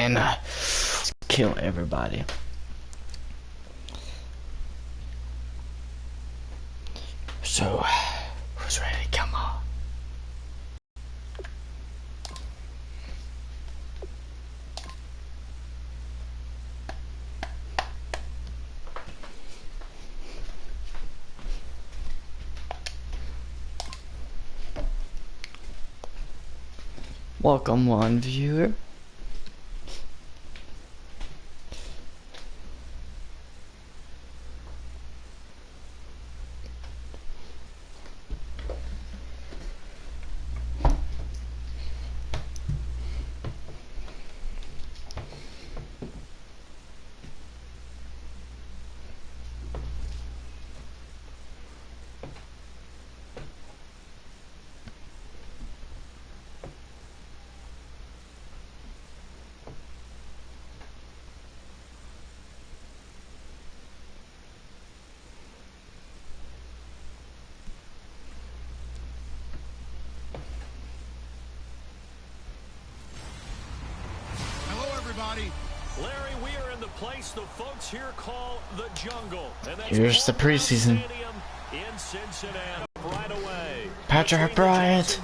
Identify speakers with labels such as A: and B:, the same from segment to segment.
A: and kill everybody. So, who's ready? Come on. Welcome, one viewer.
B: Larry, we are in the place the folks here call the jungle. And that's
A: here's the preseason.
B: In Cincinnati right away.
A: Patrick Bryant.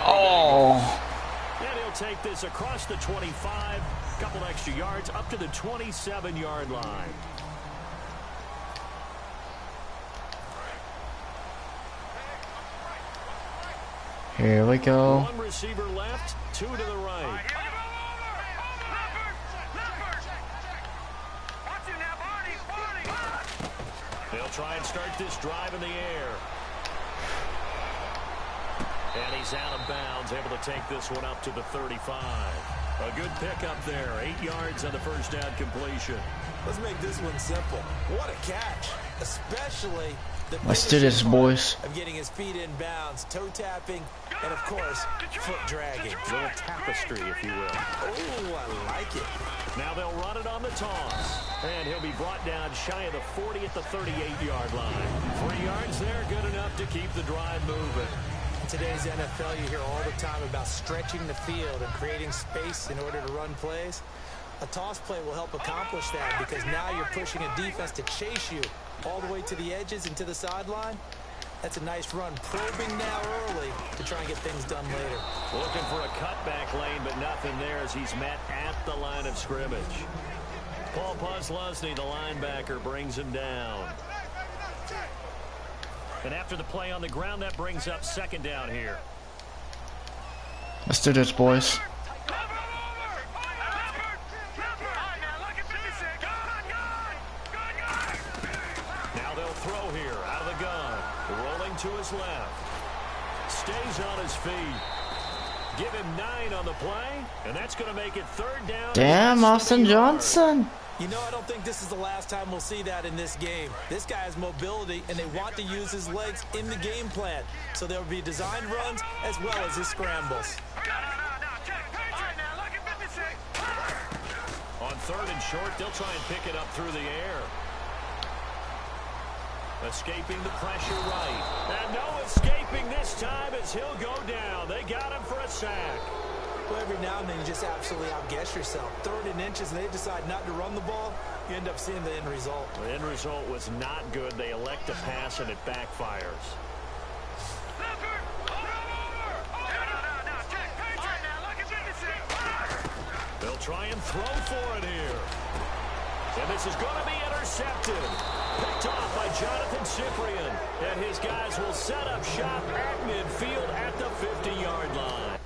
B: Oh. And he'll take this across the 25, couple extra yards up to the 27-yard line.
A: Here we go.
B: One receiver left, two to the right. They'll try and start this drive in the air. And he's out of bounds, able to take this one up to the 35. A good pickup there, 8 yards on the first down completion.
C: Let's make this one simple. What a catch, especially the
A: let's do this, boys.
C: Of getting his feet in bounds, toe tapping, and of course, foot dragging.
B: A little tapestry, if you will.
C: Oh, I like it.
B: Now they'll run it on the toss. And he'll be brought down shy of the 40 at the 38-yard line. 3 yards there, good enough to keep the drive moving.
C: In today's NFL, you hear all the time about stretching the field and creating space in order to run plays. A toss play will help accomplish that because now you're pushing a defense to chase you all the way to the edges and to the sideline. That's a nice run, probing now early to try and get things done later.
B: Looking for a cutback lane, but nothing there as he's met at the line of scrimmage. Paul Posluszny, the linebacker, brings him down. And after the play on the ground, that brings up second down here.
A: Let's do this, boys.
B: Now they'll throw here out of the gun. Rolling to his left. Stays on his feet. Give him 9 on the play, and that's going to make it third down.
A: Damn, Austin Johnson.
C: You know, I don't think this is the last time we'll see that in this game. This guy has mobility, and they want to use his legs in the game plan. So there will be designed runs as well as his scrambles.
B: On third and short, they'll try and pick it up through the air. Escaping the pressure right. And no escaping this time as he'll go down. They got him for a sack.
C: Well, every now and then you just absolutely outguess yourself. Third and inches, and they decide not to run the ball. You end up seeing the end result.
B: The end result was not good. They elect to pass, and it backfires. They'll try and throw for it here. And this is going to be intercepted. Picked off by Jonathan Cyprien. And his guys will set up shop at midfield at the 50-yard line.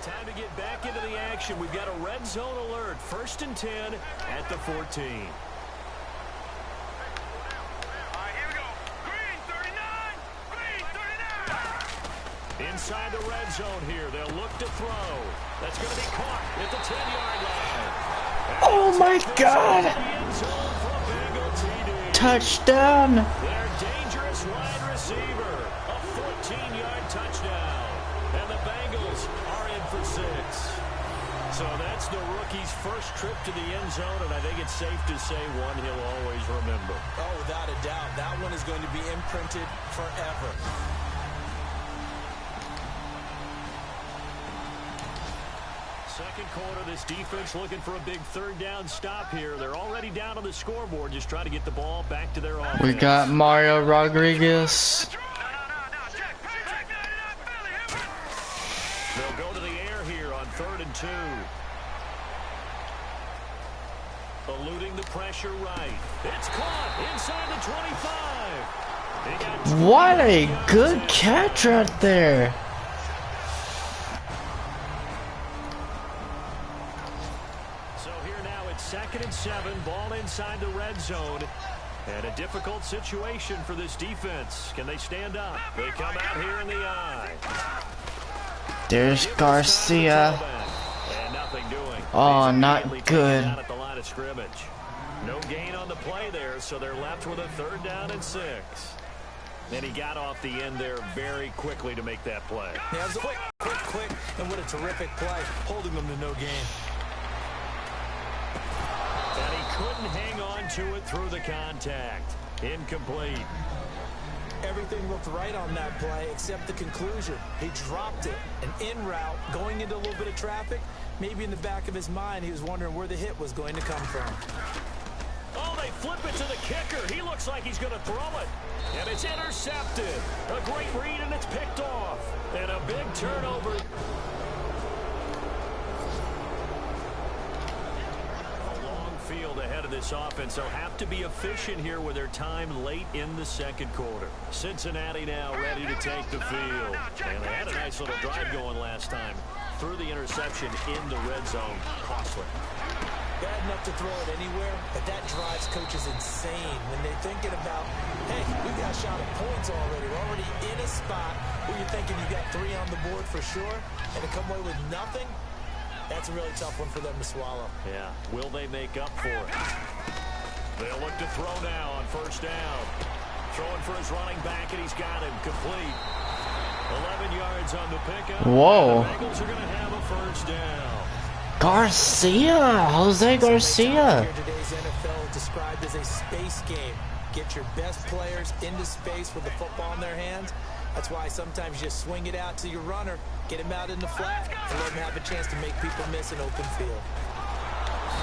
B: Time to get back into the action. We've got a red zone alert. 1st and 10 at the 14.
D: Here we go. Green 39. Green 39.
B: Inside the red zone here. They'll look to throw. That's going to be caught at the 10-yard line.
A: Oh my God! Touchdown!
B: Their dangerous wide receiver. A 14-yard touchdown. And the Bengals for 6. So that's the rookie's first trip to the end zone, and I think it's safe to say one he'll always remember.
C: Oh, without a doubt. That one is going to be imprinted forever.
B: Second quarter, this defense looking for a big third down stop here. They're already down on the scoreboard, just trying to get the ball back to their offense.
A: We got Mario Rodriguez.
B: They'll go to the air here on 3rd and 2. Eluding the pressure right. It's caught inside the 25.
A: What a good catch right there.
B: So here now it's 2nd and 7. Ball inside the red zone. And a difficult situation for this defense. Can they stand up? They come out here in the eye.
A: There's Garcia.
B: And nothing doing.
A: Oh, not good.
B: At the line of scrimmage. No gain on the play there, so they're left with a 3rd down and 6. Then he got off the end there very quickly to make that play.
C: Yeah, it was quick, and what a terrific play, holding them to no gain.
B: And he couldn't hang on to it through the contact. Incomplete.
C: Everything looked right on that play except the conclusion. He dropped it, an in route, going into a little bit of traffic. Maybe in the back of his mind, he was wondering where the hit was going to come from.
B: Oh, they flip it to the kicker. He looks like he's going to throw it. And it's intercepted. A great read, and it's picked off. And a big turnover. Field ahead of this offense. They'll have to be efficient here with their time late in the second quarter. Cincinnati now ready to take the field. And they had a nice little drive going last time. Threw the interception in the red zone. Costly.
C: Bad enough to throw it anywhere, but that drives coaches insane when they're thinking about, hey, we've got a shot at points already. We're already in a spot where you're thinking you got 3 on the board for sure, and to come away with nothing, that's a really tough one for them to swallow.
B: Yeah. Will they make up for it? They'll look to throw now on 1st down. Throwing for his running back, and he's got him complete. 11 yards on the pickup.
A: Whoa.
B: The Bengals are going to have a 1st down.
A: Garcia. Jose Garcia.
C: Today's NFL is described as a space game. Get your best players into space with the football in their hands. That's why sometimes you just swing it out to your runner, get him out in the flat, and let him have a chance to make people miss an open field.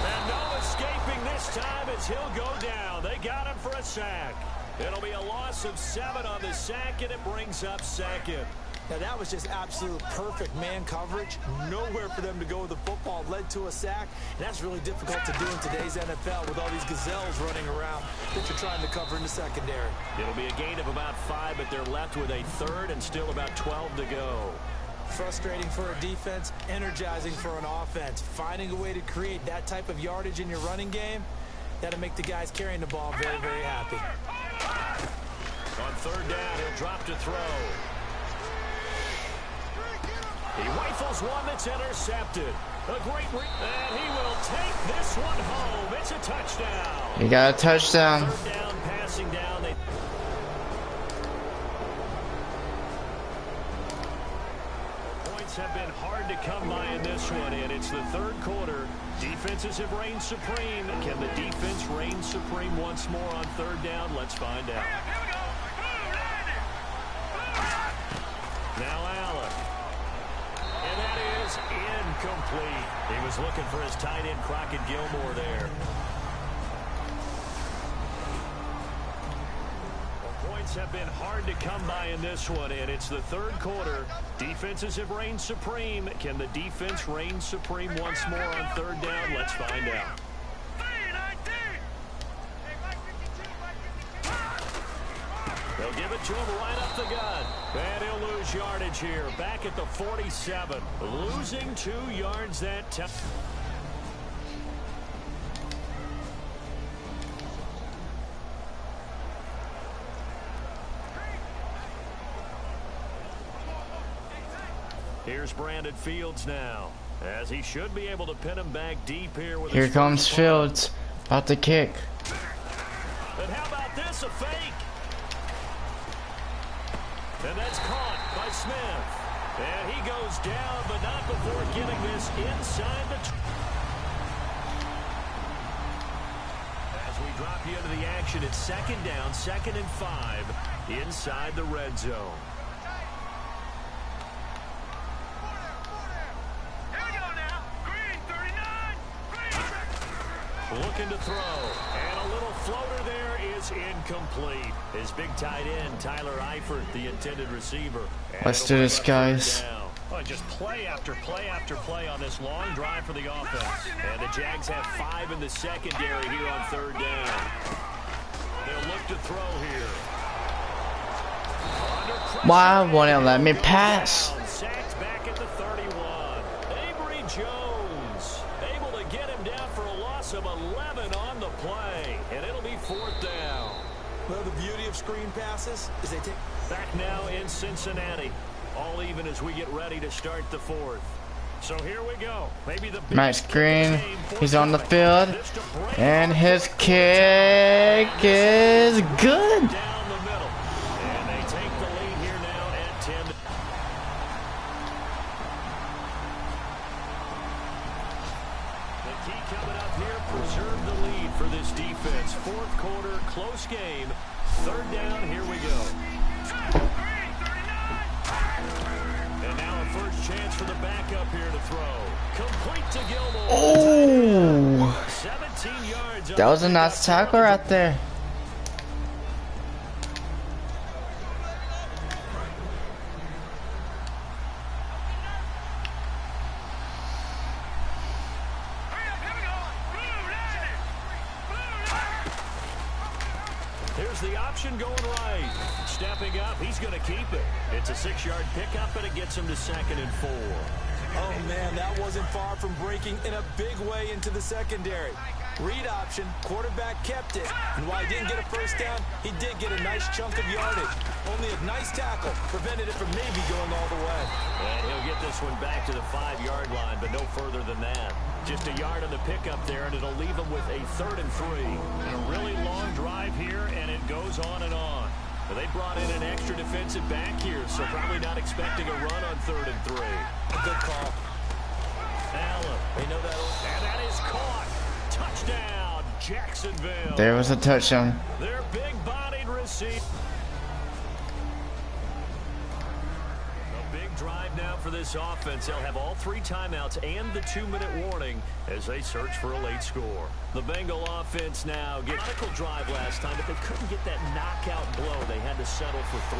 B: And no escaping this time as he'll go down. They got him for a sack. It'll be a loss of 7 on the sack, and it brings up 2nd.
C: Now, that was just absolute perfect man coverage. Nowhere for them to go with the football. Led to a sack. And that's really difficult to do in today's NFL with all these gazelles running around that you're trying to cover in the secondary.
B: It'll be a gain of about 5, but they're left with a 3rd and still about 12 to go.
C: Frustrating for a defense, energizing for an offense. Finding a way to create that type of yardage in your running game, that'll make the guys carrying the ball very, very happy.
B: On 3rd down, he'll drop to throw. He rifles one that's intercepted. A great and he will take this one home. It's a touchdown.
A: He got a touchdown.
B: 3rd down, passing down. Points have been hard to come by in this one, and it's the 3rd quarter. Defenses have reigned supreme. Can the defense reign supreme once more on 3rd down? Let's find out. Now Allen. And that is incomplete. He was looking for his tight end, Crockett Gilmore, there. Well, points have been hard to come by in this one, and it's the 3rd quarter. Defenses have reigned supreme. Can the defense reign supreme once more on 3rd down? Let's find out. They'll give it to him right up the gut. And he'll lose yardage here. Back at the 47. Losing 2 yards that time. Here's Brandon Fields now, as he should be able to pin him back deep here. With
A: Here comes Fields. About to kick.
B: And how about this, a fake? And that's caught by Smith. And he goes down, but not before getting this inside the... As we drop you into the action, it's second down, 2nd and 5, inside the red zone.
D: Here we go now. Green 39. Green.
B: Looking to throw, and a little floater there is incomplete. His big tight end, Tyler Eifert, the intended receiver. And
A: Let's do this, guys.
B: Well, just play after play after play on this long drive for the offense. And the Jags have 5 in the secondary here on 3rd down. They'll look to throw here.
A: Why won't it let me pass?
B: Sacked back at the 31. Avery Jones able to get him down for a loss of 11 on the play. And it'll be 4th down.
C: Well, the beauty of screen passes is they take...
B: Back now in Cincinnati. All even as we get ready to start the 4th. So here we go. Maybe the
A: Max Green, he's on the field, and his kick is good.
B: Down the middle. And they take the lead here now at 10. The key coming up here, preserve the lead for this defense. 4th quarter, close game. 3rd down, here we go. And now a first chance for the backup here to throw. Complete to Gilmore.
A: Oh,
B: 17 yards.
A: that was a nice tackle right there.
B: Here's the option going right. Stepping up, he's going to keep it. It's a 6-yard pickup, and it gets him to 2nd and 4.
C: Oh, man, that wasn't far from breaking in a big way into the secondary. Read option, quarterback kept it. And while he didn't get a first down, he did get a nice chunk of yardage. Only a nice tackle prevented it from maybe going all the way.
B: And he'll get this one back to the 5-yard line, but no further than that. Just a yard on the pickup there, and it'll leave him with a 3rd and 3. And a really long drive here, and it goes on and on. But they brought in an extra defensive back here, so probably not expecting a run on 3rd and 3.
C: Good call.
B: Allen.
C: They know that.
B: And that is caught. Touchdown, Jacksonville.
A: There was a touchdown.
B: Their big-bodied receiver. A big drive now for this offense. They'll have all 3 timeouts and the 2-minute warning as they search for a late score. The Bengal offense now gets a drive last time, but they couldn't get that knockout blow. They had to settle for 3.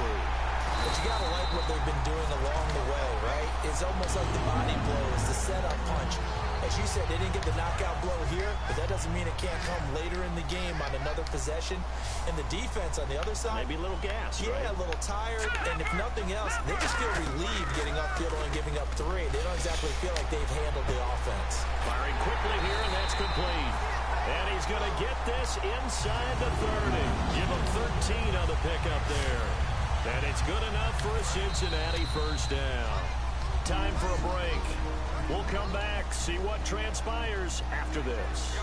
C: But you gotta like what they've been doing along the way, right? It's almost like the body blow is the setup punch. As you said, they didn't get the knockout blow here, but that doesn't mean it can't come later in the game on another possession. And the defense on the other side,
B: maybe a little gas,
C: yeah,
B: right?
C: A little tired, and if nothing else, they just feel relieved getting upfield and giving up 3. They don't exactly feel like they've handled the offense.
B: Firing quickly here, and that's complete. And he's going to get this inside the 30. Give him 13 on the pickup there. And it's good enough for a Cincinnati first down. Time for a break. We'll come back, see what transpires after this.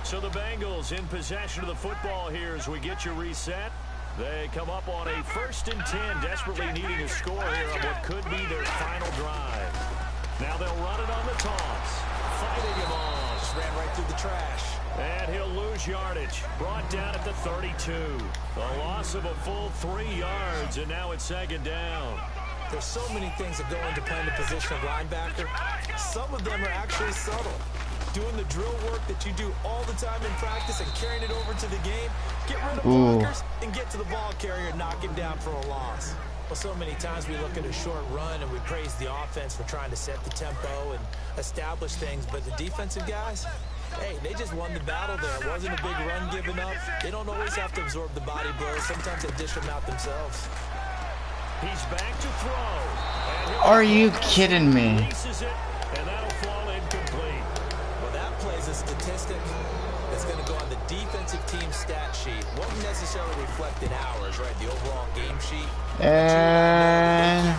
B: So the Bengals in possession of the football here as we get you reset. They come up on a 1st and 10, desperately needing a score here on what could be their final drive. Now they'll run it on the toss. Fighting him on.
C: Just ran right through the trash.
B: And he'll lose yardage. Brought down at the 32. A loss of a full 3 yards, and now it's 2nd down.
C: There's so many things that go into playing the position of linebacker. Some of them are actually subtle. Doing the drill work that you do all the time in practice and carrying it over to the game. Get rid of blockers and get to the ball carrier and knock him down for a loss. Well, so many times we look at a short run and we praise the offense for trying to set the tempo and establish things, but the defensive guys, hey, they just won the battle there. It wasn't a big run given up. They don't always have to absorb the body blows. Sometimes they dish them out themselves.
B: He's back to throw.
A: Are you kidding me?
B: Releases it, and that'll fall incomplete.
C: Well, that plays a statistic that's going to go on the defensive team stat sheet. Won't necessarily reflect in ours, right? The overall game sheet.
A: And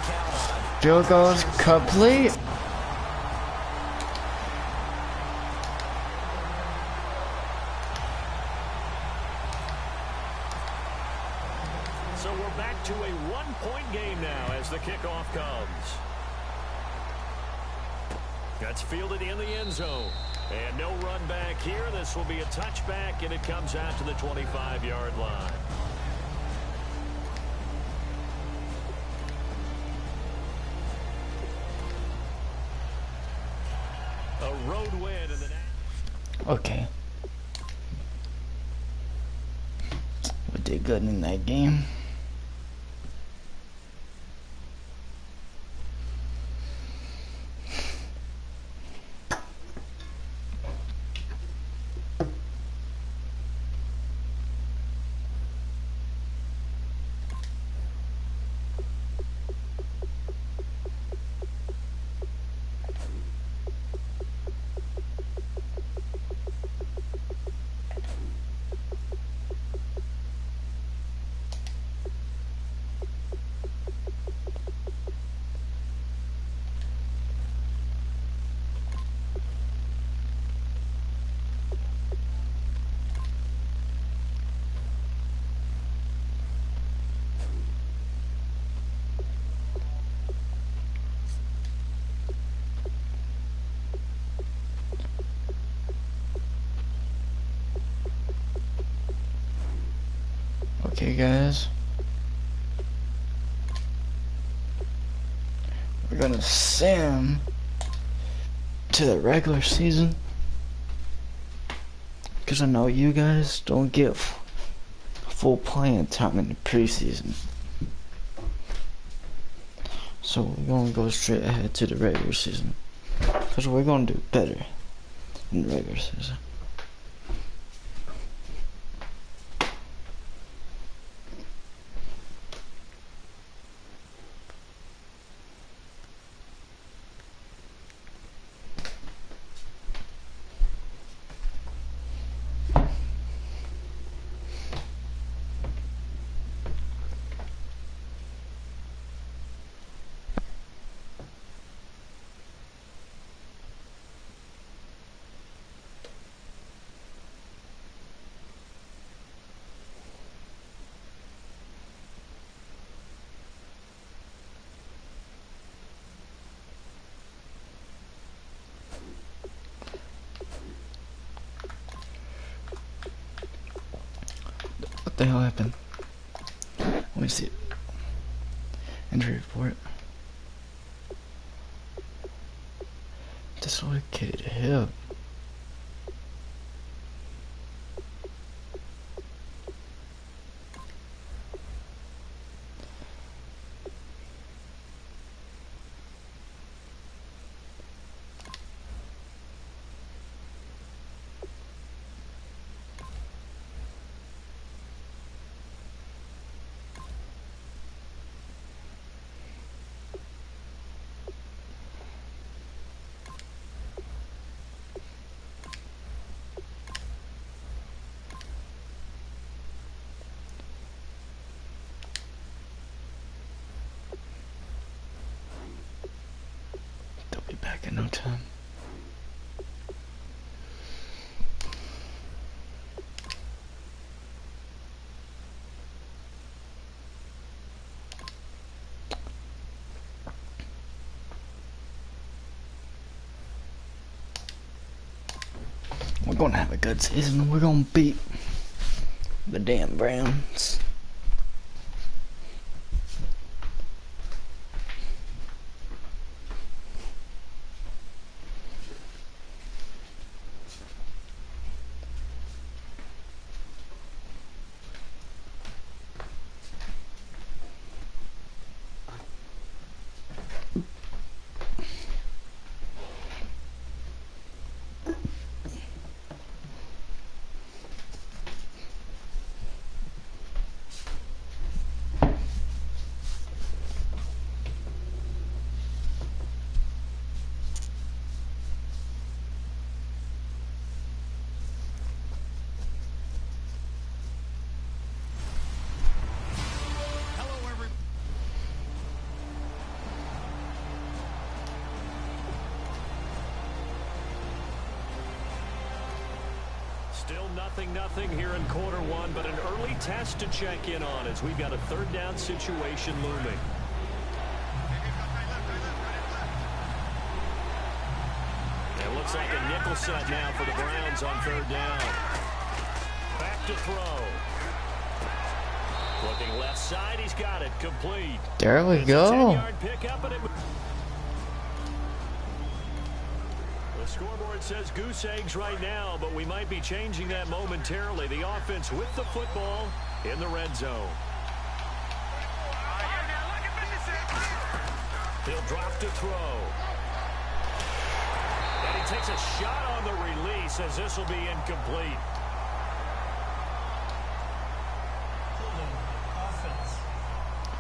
A: field goal's complete.
B: we're back to a one-point game now as the kickoff comes. That's fielded in the end zone. And no run back here. This will be a touchback, and it comes out to the 25-yard line. A road win in the...
A: Okay. We did good in that game. Okay, guys. We're gonna sim to the regular season, because I know you guys don't get full playing time in the preseason. So we're gonna go straight ahead to the regular season, because we're gonna do better in the regular season. What the hell happened? Let me see. Injury report. Dislocated hip. They'll be back in no time. We're gonna have a good season. We're gonna beat the damn Browns.
B: Still 0-0 here in quarter one, but an early test to check in on as we've got a third down situation looming. It looks like a nickel set now for the Browns on third down. Back to throw. Looking left side, he's got it complete.
A: There we go.
B: 10-yard pickup, and the scoreboard says goose eggs right now, but we might be changing that momentarily. The offense with the football in the red zone. He'll drop to throw. And he takes a shot on the release as this will be incomplete.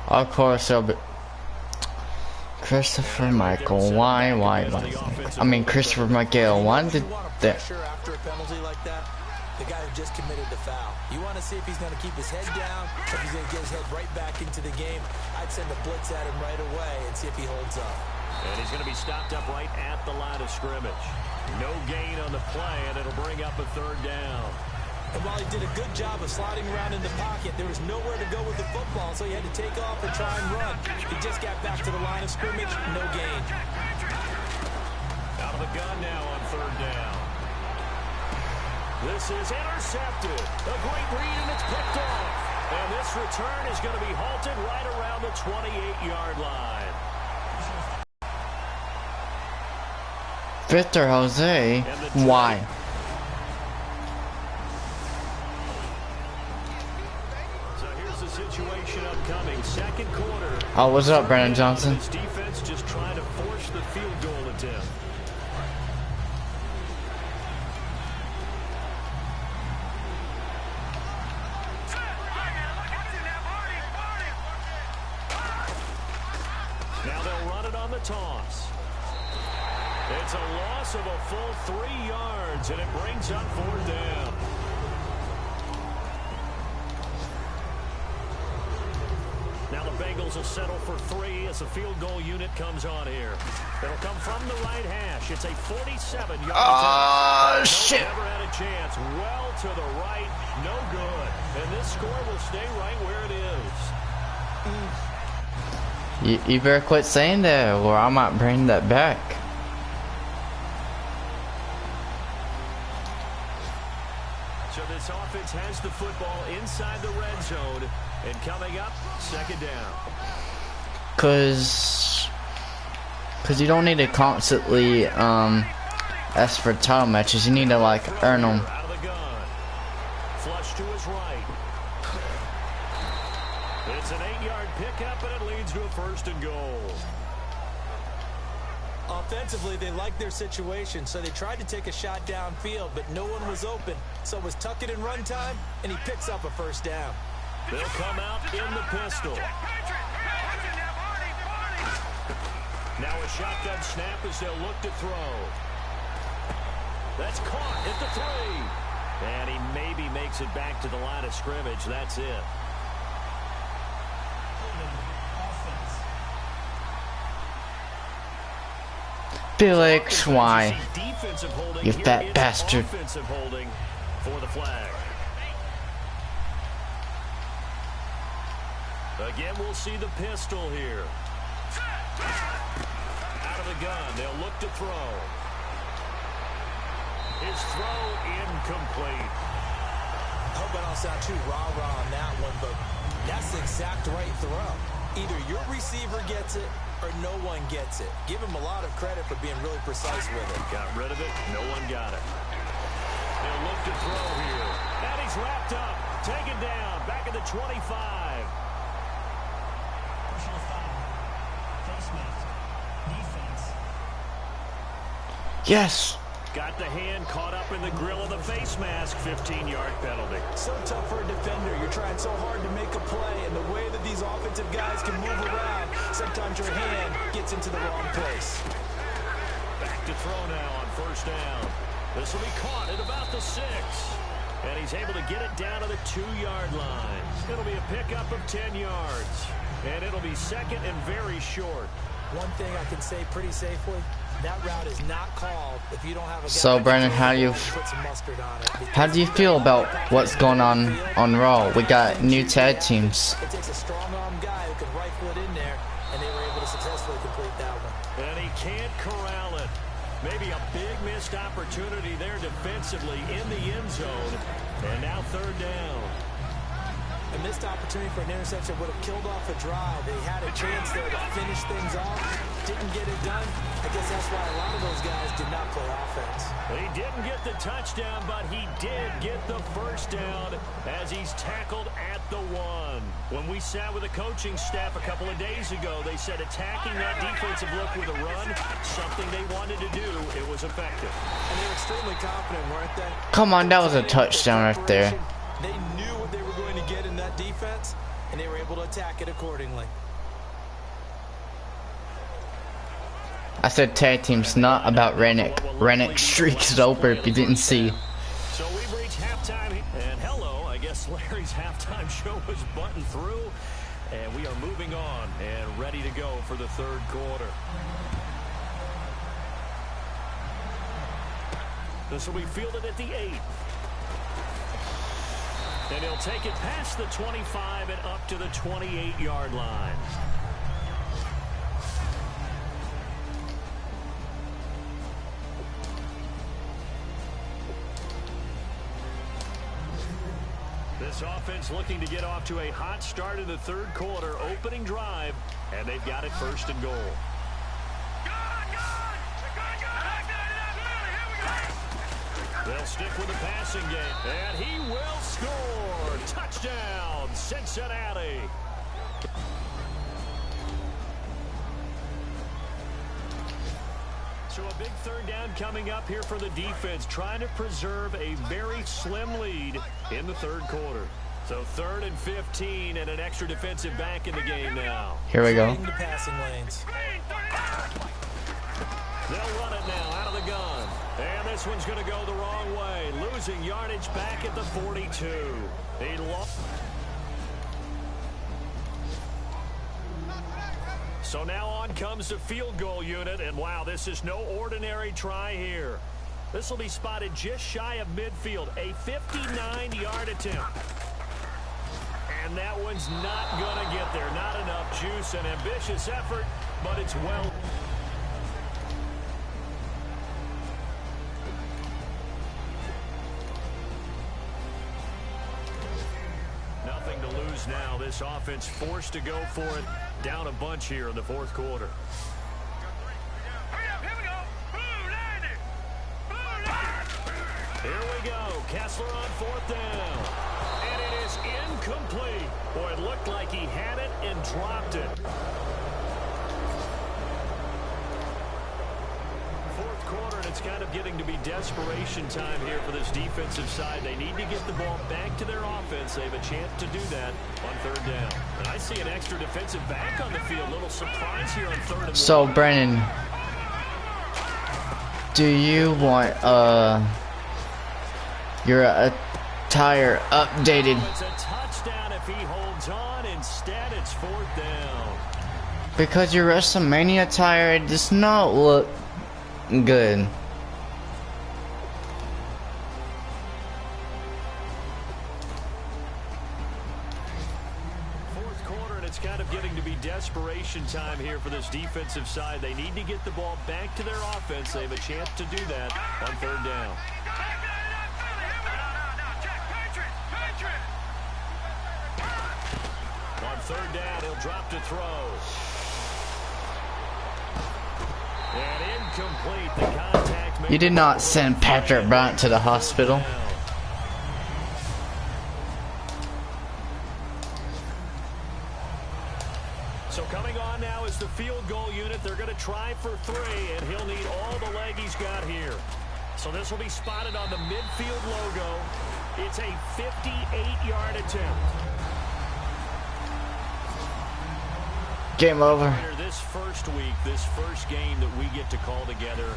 A: Of course, it'll be Christopher Michael. Why? I mean, Christopher Michael. Why did that?
C: After a penalty like that, the guy who just committed the foul. You want to see if he's going to keep his head down, if he's going to get his head right back into the game. I'd send a blitz at him right away and see if he holds up.
B: And he's going to be stopped up right at the line of scrimmage. No gain on the play, and it'll bring up a third down.
C: And while he did a good job of sliding around in the pocket, there was nowhere to go with the football, so he had to take off and try and run. He just got back to the line of scrimmage, no gain.
B: Out of the gun now on third down. This is intercepted. A great read, and it's picked off. And this return is going to be halted right around the 28-yard line.
A: Victor Jose. Why?
B: Situation upcoming, second quarter.
A: Oh, what's up, Brandon Johnson?
B: This defense just trying to force the field goal attempt. Now they'll run it on the toss. It's a loss of a full 3 yards, and it brings up fourth down. Now the Bengals will settle for 3 as the field goal unit comes on here. It'll come from the right hash. It's a 47-yard attempt.
A: Shit.
B: Never had a chance. Well to the right. No good. And this score will stay right where it is.
A: You better quit saying that, or I might bring that back.
B: So this offense has the football inside the red zone. And coming up, second down.
A: Cause you don't need to constantly ask for title matches. You need to like earn them.
B: Out of the gun. Flush to his right. It's an 8-yard pickup, and it leads to a first and goal.
C: Offensively, they liked their situation, so they tried to take a shot downfield, but no one was open. So it was tuck it in run time, and he picks up a first down.
B: They'll come out in the pistol. Now a shotgun snap as they'll look to throw. That's caught at the 3. And he maybe makes it back to the line of scrimmage. That's it.
A: Felix, why?
B: Defensive holding.
A: You
B: Here
A: fat
B: is
A: bastard.
B: Offensive holding for the flag. Again, we'll see the pistol here. Out of the gun, they'll look to throw. His throw incomplete.
C: I hope I don't sound too rah-rah on that one, but that's the exact right throw. Either your receiver gets it or no one gets it. Give him a lot of credit for being really precise with it.
B: Got rid of it. No one got it. They'll look to throw here. And he's wrapped up. Taken down. Back at the 25.
E: Personal foul. Face mask. Defense.
A: Yes.
B: Got the hand caught up in the grill of the face mask. 15-yard penalty.
C: So tough for a defender. You're trying so hard to make a play, and the way that these offensive guys can move around, sometimes your hand gets into the wrong place.
B: Back to throw now on first down. This will be caught at about the 6. And he's able to get it down to the 2-yard line. It'll be a pickup of 10 yards. And it'll be second and very short.
C: One thing I can say pretty safely, that route is not called if you don't have a guy
A: So,
C: that can
A: Brandon,
C: throw
A: how
C: the
A: do you
C: ball and put some mustard on it.
A: how do you feel about what's going on Raw? We got new tag teams.
C: It takes a strong arm guy who can rifle it in there, and they were able to successfully complete that one.
B: And he can't corral it. Maybe a big missed opportunity there defensively in the end zone. And now third down.
C: A missed opportunity for an interception would have killed off a drive. They had a chance there to finish things off. Didn't get it done. I guess that's why a lot of those guys did not play offense.
B: He didn't get the touchdown, but he did get the first down as he's tackled at the 1. When we sat with the coaching staff a couple of days ago, they said attacking that defensive look with a run, something they wanted to do, it was effective.
C: And they were extremely confident, weren't they?
A: Come on, that was a touchdown right there.
C: They knew what they were going to get in that defense, and they were able to attack it accordingly.
A: I said tag team's not about Rennick. Rennick's streak is over if you didn't see.
B: So we've reached halftime, and hello, I guess Larry's halftime show was buttoned through, and we are moving on and ready to go for the third quarter. This will be fielded at the 8. And he'll take it past the 25 and up to the 28-yard line. This offense looking to get off to a hot start in the third quarter, opening drive, and they've got it first and goal. They'll stick with the passing game, and he will score. Touchdown, Cincinnati. So a big third down coming up here for the defense, trying to preserve a very slim lead in the third quarter. So 3rd and 15 and an extra defensive back in the game now.
A: Here we go.
C: The passing lanes.
B: They'll run it now out of the gun. And this one's going to go the wrong way. Losing yardage back at the 42. He lost. So now on comes the field goal unit. And wow, this is no ordinary try here. This will be spotted just shy of midfield. A 59-yard attempt. And that one's not going to get there. Not enough juice. An ambitious effort, but it's well. Nothing to lose now. This offense forced to go for it. Down a bunch here in the fourth quarter. Here we go. Kessler on 4th down. And it is incomplete. Boy, it looked like he had it and dropped it. Fourth quarter, and it's kind of getting to be desperation time here for this defensive side. They need to get the ball back to their offense. They have a chance to do that on 3rd down. And I see an extra defensive back on the field. Little surprise here on 3rd and 1.
A: So, Brandon, do you want your attire updated?
B: It's a touchdown if he holds on. Instead, it's 4th down.
A: Because your WrestleMania attire does not look good.
B: Fourth quarter, and it's kind of getting to be desperation time here for this defensive side. They need to get the ball back to their offense. They have a chance to do that on 3rd down. On 3rd down, he'll drop to throw. And incomplete. The contact made.
A: You did not send Patrick Bryant to the hospital.
B: So coming on now is the field goal unit. They're going to try for 3, and he'll need all the leg he's got here. So this will be spotted on the midfield logo. It's a 58-yard attempt.
A: Game over.
B: This first week, this first game that we get to call together,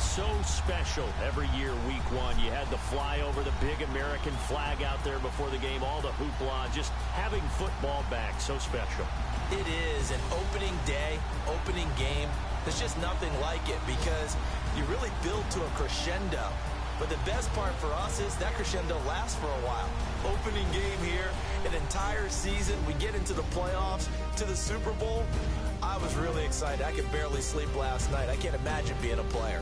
B: so special every year week one. You had the flyover, the big American flag out there before the game, all the hoopla, just having football back, so special.
C: It is an opening day, opening game. There's just nothing like it because you really build to a crescendo. But the best part for us is that crescendo lasts for a while. Opening game here, an entire season. We get into the playoffs, to the Super Bowl. I was really excited. I could barely sleep last night. I can't imagine being a player.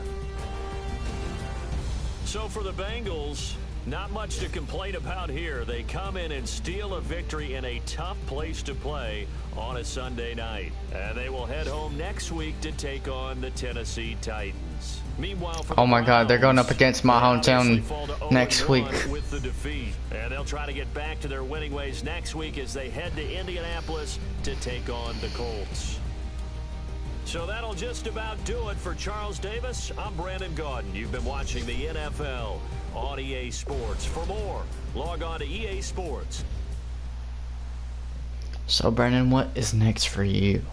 B: So for the Bengals, not much to complain about here. They come in and steal a victory in a tough place to play on a Sunday night. And they will head home next week to take on the Tennessee Titans. Meanwhile, for
A: Oh my
B: the
A: God, they're going
B: Browns,
A: up against my
B: they obviously
A: hometown
B: fall to
A: next
B: 0-1
A: week.
B: with the defeat. And they'll try to get back to their winning ways next week as they head to Indianapolis to take on the Colts. So that'll just about do it for Charles Davis. I'm Brandon Gaudin. You've been watching the NFL on EA Sports. For more, log on to EA Sports.
A: So Brandon, what is next for you?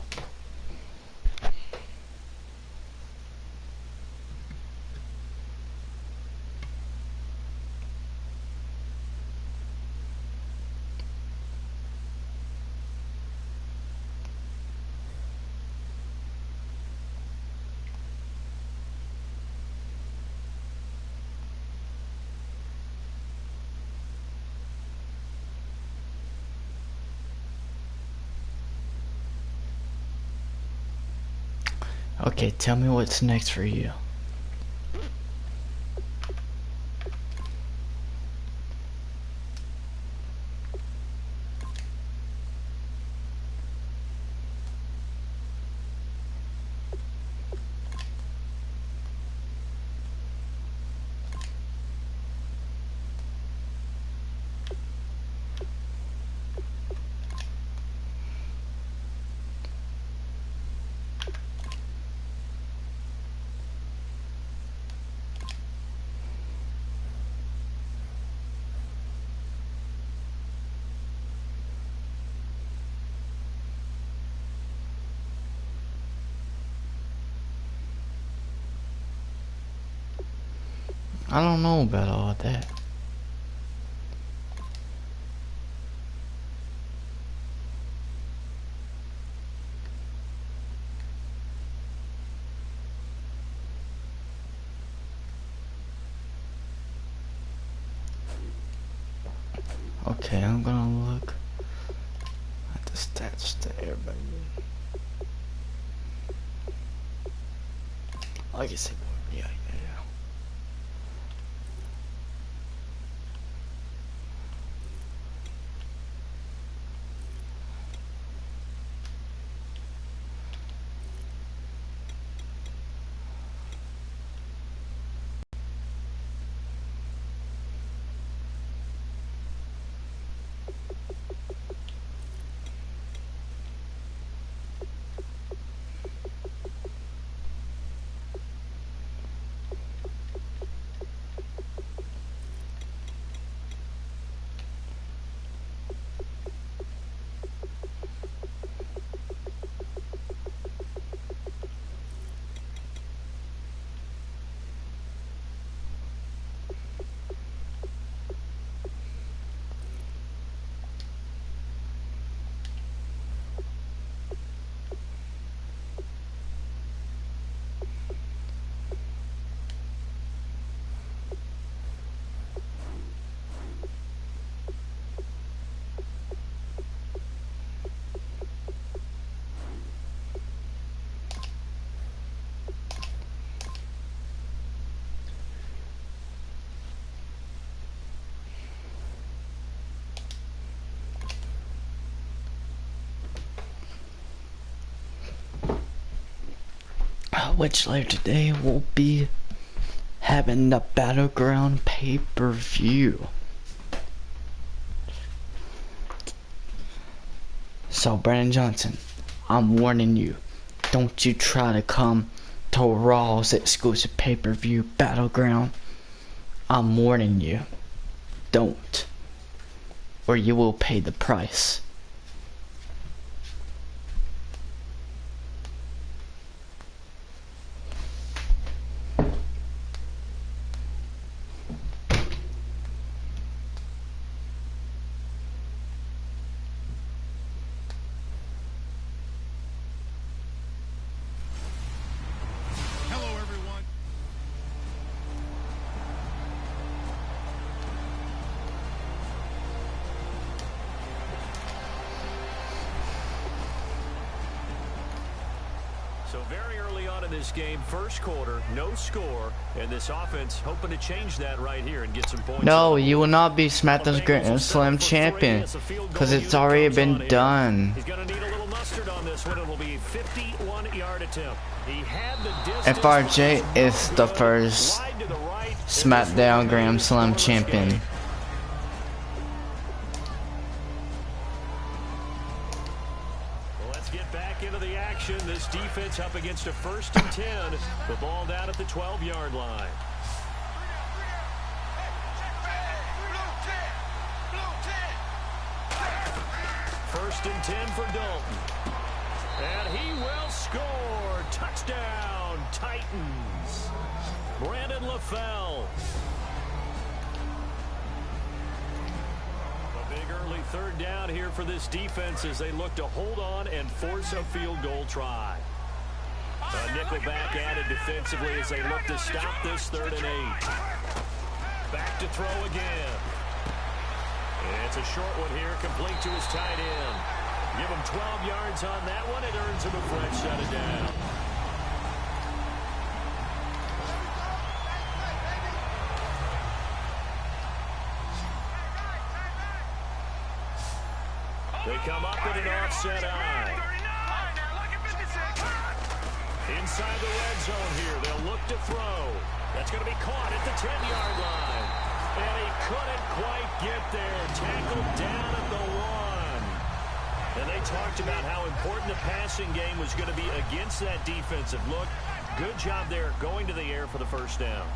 A: Okay, tell me what's next for you. I don't know about all that. Okay, I'm gonna look at the stats there, baby. Like I said, yeah. Which later today will be having the Battleground pay-per-view. So Brandon Johnson, I'm warning you, don't you try to come to Raw's exclusive pay-per-view Battleground. I'm warning you, don't, or you will pay the price.
B: So very early on in this game, first quarter, no score, and this offense hoping to change that right here and get some points.
A: No, you will not be SmackDown's Grand Slam champion because it's already been done.
B: He's going to need a little mustard on this one. It'll be a 51-yard attempt. He had the distance.
A: FRJ is the first SmackDown Grand Slam champion.
B: This defense up against a 1st and 10. The ball down at the 12-yard line. First and 10 for Dalton. And he will score. Touchdown, Titans. Brandon LaFell. Big early 3rd down here for this defense as they look to hold on and force a field goal try. A nickel back added defensively as they look to stop this 3rd and 8. Back to throw again. And it's a short one here, complete to his tight end. Give him 12 yards on that one. It earns him a fresh set of down. They come up with an offset eye. Inside the red zone here. They'll look to throw. That's going to be caught at the 10-yard line. And he couldn't quite get there. Tackled down at the 1. And they talked about how important the passing game was going to be against that defensive look. Good job there going to the air for the first down.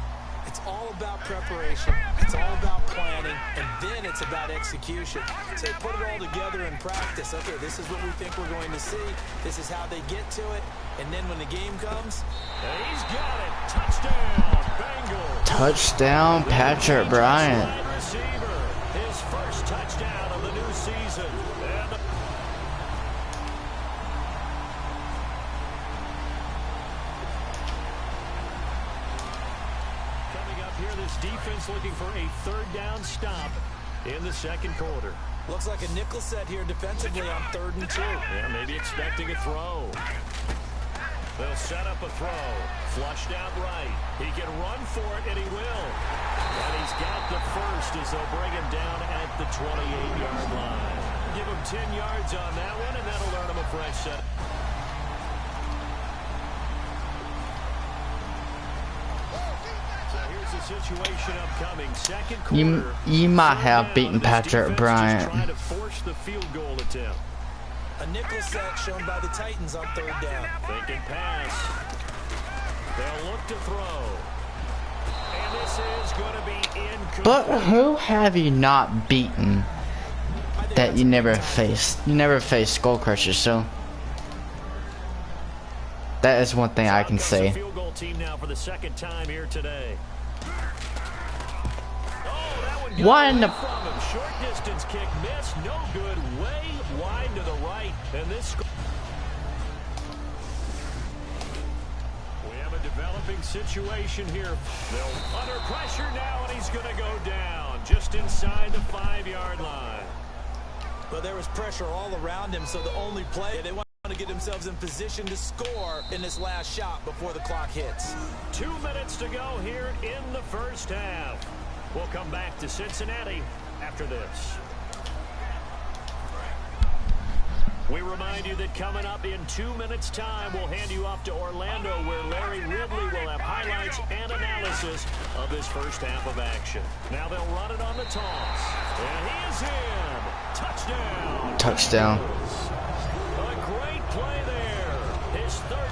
C: It's all about preparation. It's all about planning. And then it's about execution. So they put it all together in practice. Okay, this is what we think we're going to see. This is how they get to it. And then when the game comes,
B: and he's got it. Touchdown, Bengals.
A: Touchdown, Patrick Bryant.
B: Receiver, his first touchdown of the new season. And the here, this defense looking for a 3rd down stop in the 2nd quarter.
C: Looks like a nickel set here defensively on 3rd and 2.
B: Yeah, maybe expecting a throw. They'll set up a throw. Flushed out right. He can run for it, and he will. And he's got the first as they'll bring him down at the 28-yard line. Give him 10 yards on that one, and that'll earn him a fresh set. Situation upcoming. 2nd quarter.
A: You might have beaten Patrick Bryant.
B: Trying to force the field goal attempt.
C: A nickel set shown by the Titans on 3rd down.
B: Faking pass. They'll look to throw. And this is going to be incomplete.
A: But who have you not beaten that you never faced? You never faced Skull Crusher, so that is one thing I can say.
B: Field goal team now for the 2nd time here today.
A: What in the
B: short distance kick miss, no good, way wide to the right, and this we have a developing situation here. They'll under pressure now, and he's going to go down just inside the 5-yard line.
C: But there was pressure all around him, so the only play they want to get themselves in position to score in this last shot before the clock hits.
B: 2 minutes to go here in the 1st half. We'll come back to Cincinnati after this. We remind you that coming up in 2 minutes' time, we'll hand you off to Orlando, where Larry Ridley will have highlights and analysis of this 1st half of action. Now they'll run it on the toss. And he is in. Touchdown.
A: Touchdown.
B: A great play there. His 3rd.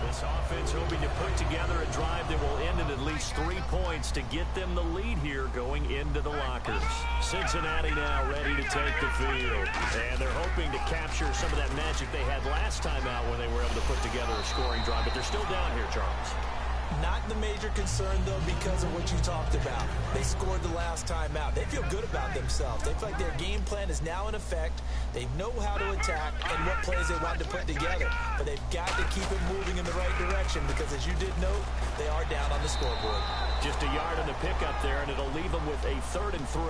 B: This offense hoping to put together a drive that will end in at least 3 points to get them the lead here going into the lockers. Cincinnati now ready to take the field. And they're hoping to capture some of that magic they had last time out when they were able to put together a scoring drive. But they're still down here, Charles.
C: Not the major concern, though, because of what you talked about. They scored the last time out. They feel good about themselves. They feel like their game plan is now in effect. They know how to attack and what plays they want to put together. But they've got to keep it moving in the right direction because, as you did note, they are down on the scoreboard.
B: Just a yard on the pickup there, and it'll leave them with a 3rd and 3.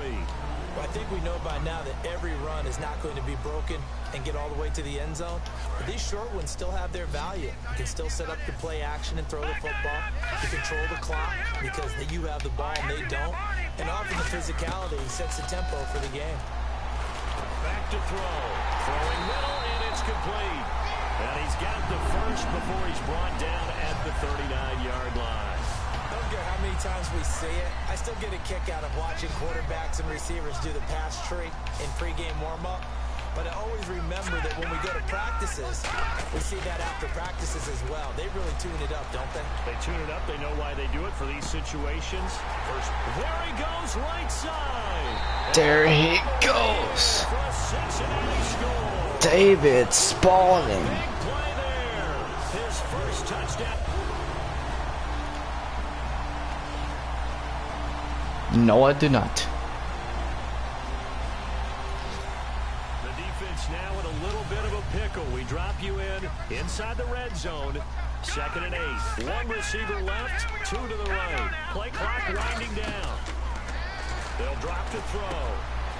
C: I think we know by now that every run is not going to be broken and get all the way to the end zone. But these short ones still have their value. You can still set up the play action and throw the football. You control the clock because you have the ball and they don't. And often the physicality sets the tempo for the game.
B: Back to throw. Throwing middle, and it's complete. And he's got the first before he's brought down at the 39-yard line.
C: I don't care how many times we see it. I still get a kick out of watching quarterbacks and receivers do the pass tree in pregame warm-up. But I always remember that when we go to practices, we see that after practices as well. They really tune it up, don't they?
B: They tune it up. They know why they do it for these situations. First, there he goes, right side.
A: There he goes.
B: For a Cincinnati score.
A: David Spaulding.
B: Big play there. His first touchdown.
A: No, I do not.
B: Now in a little bit of a pickle. We drop you inside the red zone. 2nd and 8. One receiver left, 2 to the right. Play clock winding down. They'll drop to throw.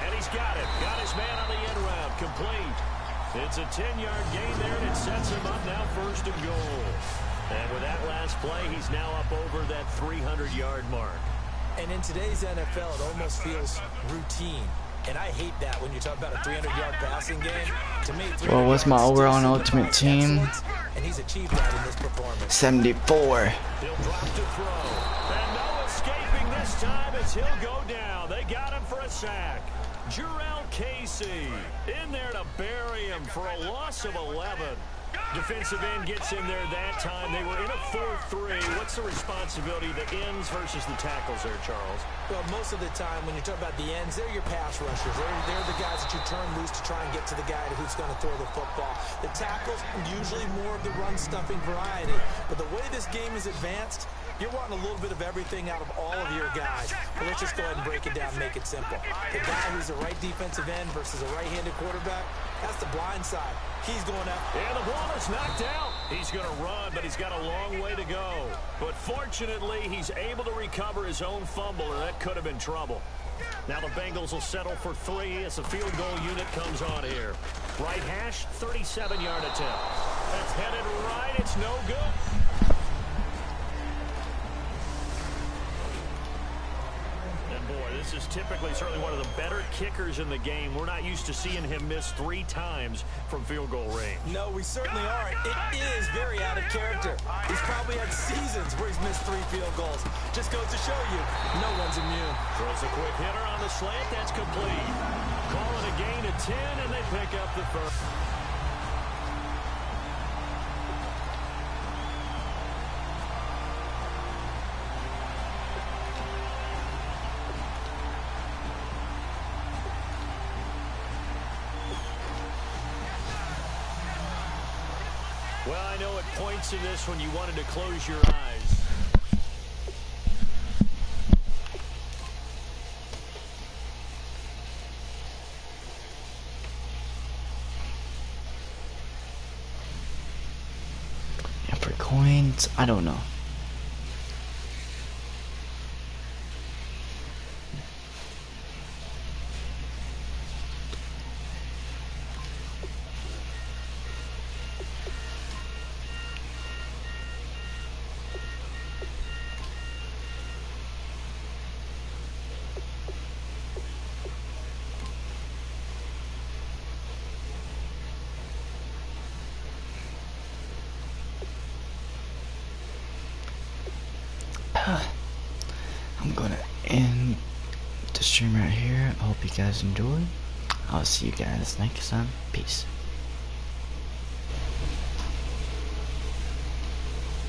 B: And he's got it. Got his man on the end route. Complete. It's a 10-yard gain there, and it sets him up now 1st and goal. And with that last play, he's now up over that 300-yard mark.
C: And in today's NFL, it almost feels routine. And I hate that when you talk about a 300-yard passing game. To me,
A: Well, what's my overall Ultimate Team?
C: And he's achieved that in this performance.
A: 74.
B: He'll drop to throw. And no escaping this time as he'll go down. They got him for a sack. Jurrell Casey in there to bury him for a loss of 11. Defensive end gets in there that time. They were in a 4-3. What's the responsibility of the ends versus the tackles there, Charles?
C: Well, most of the time when you talk about the ends, they're your pass rushers. They're the guys that you turn loose to try and get to the guy who's going to throw the football. The tackles, usually more of the run-stuffing variety. But the way this game is advanced, you're wanting a little bit of everything out of all of your guys. But let's just go ahead and break it down and make it simple. The guy who's a right defensive end versus a right-handed quarterback, that's the blind side. He's going out.
B: And the ball is knocked out. He's going to run, but he's got a long way to go. But fortunately, he's able to recover his own fumble, or that could have been trouble. Now the Bengals will settle for 3 as the field goal unit comes on here. Right hash, 37-yard attempt. That's headed right. It's no good. This is typically certainly one of the better kickers in the game. We're not used to seeing him miss 3 times from field goal range.
C: No, we certainly aren't. It is very out of character. He's probably had seasons where he's missed 3 field goals. Just goes to show you, no one's immune.
B: Throws a quick hitter on the slant. That's complete. Call it a gain of 10, and they pick up the first. Well, I know at points in this when you wanted to close your eyes.
A: And for coins, I don't know. I'm gonna end the stream right here. I hope you guys enjoyed. I'll see you guys next time. Peace.